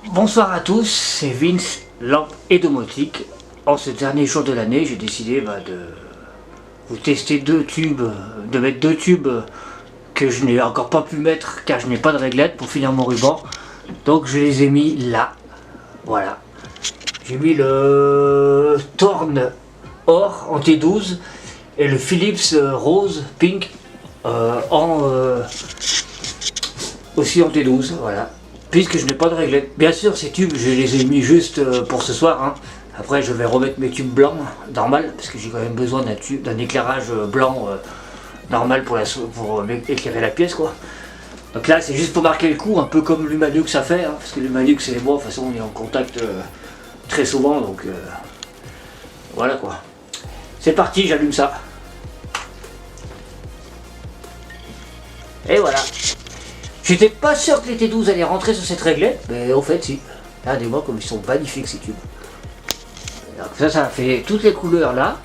Bonsoir à tous, c'est Vince, lampe et domotique. En ce dernier jour de l'année, j'ai décidé de vous tester deux tubes, de mettre deux tubes que je n'ai encore pas pu mettre car je n'ai pas de réglette pour finir mon ruban. Donc je les ai mis là, voilà. J'ai mis le Thorn Or en T12 et le Philips Rose Pink aussi en T12, voilà. Puisque je n'ai pas de réglette. Bien sûr, ces tubes, je les ai mis juste pour ce soir. Hein. Après, je vais remettre mes tubes blancs, normal, parce que j'ai quand même besoin d'un éclairage blanc normal pour éclairer la pièce, quoi. Donc là, c'est juste pour marquer le coup, un peu comme l'Humanux ça fait, hein, parce que l'Humanux et moi, de toute façon, on est en contact très souvent, donc voilà quoi. C'est parti, j'allume ça. Et voilà. J'étais pas sûr que les T12 allaient rentrer sur cette réglette, mais au fait si. Regardez-moi comme ils sont magnifiques ces tubes. Alors ça fait toutes les couleurs là.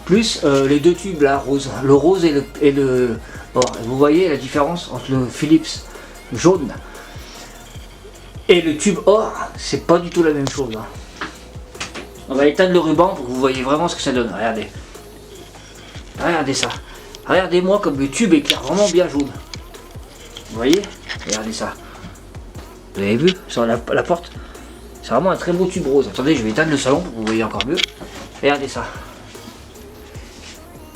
Plus les deux tubes là, rose. Le rose et le... Bon, vous voyez la différence entre le Philips jaune et le tube or, c'est pas du tout la même chose. Hein. On va éteindre le ruban pour que vous voyez vraiment ce que ça donne. Regardez. Regardez ça. Regardez-moi comme le tube éclaire vraiment bien jaune. Vous voyez? Regardez ça. Vous avez vu sur la porte? C'est vraiment un très beau tube rose. Attendez, je vais éteindre le salon pour que vous voyez encore mieux. Regardez ça.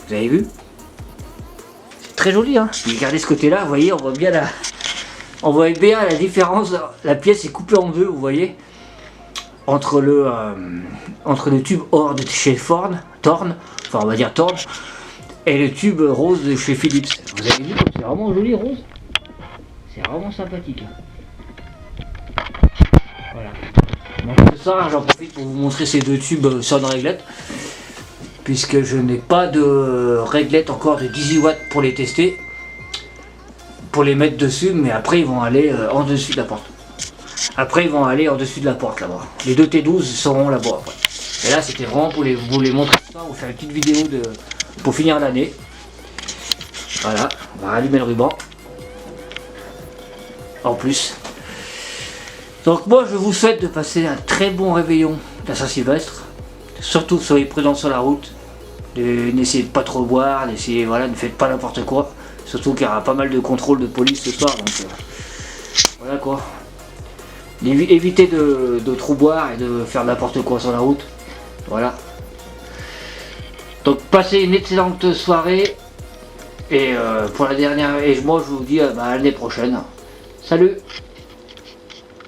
Vous avez vu? C'est très joli, hein? Regardez ce côté-là, vous voyez, on voit bien la différence. La pièce est coupée en deux, vous voyez? Entre le tube or de chez Thorn, enfin on va dire Thorn, et le tube rose de chez Philips. Vous avez vu comme c'est vraiment joli rose? C'est vraiment sympathique. Voilà. Donc ce soir j'en profite pour vous montrer ces deux tubes sans réglette. Puisque je n'ai pas de réglette encore de 18 watts pour les tester. Pour les mettre dessus, mais après ils vont aller en dessus de la porte. Après ils vont aller en dessus de la porte là-bas. Les deux T12 seront là-bas après. Et là c'était vraiment pour vous les montrer ça, vous faire une petite vidéo pour finir l'année. Voilà, on va rallumer le ruban. En plus. Donc moi je vous souhaite de passer un très bon réveillon de Saint-Sylvestre. Surtout soyez prudents sur la route. N'essayez pas trop boire, voilà, ne faites pas n'importe quoi. Surtout qu'il y aura pas mal de contrôles de police ce soir. Donc voilà quoi. Évitez de trop boire et de faire n'importe quoi sur la route. Voilà. Donc passez une excellente soirée. Et pour la dernière, et moi je vous dis à l'année prochaine. Salut!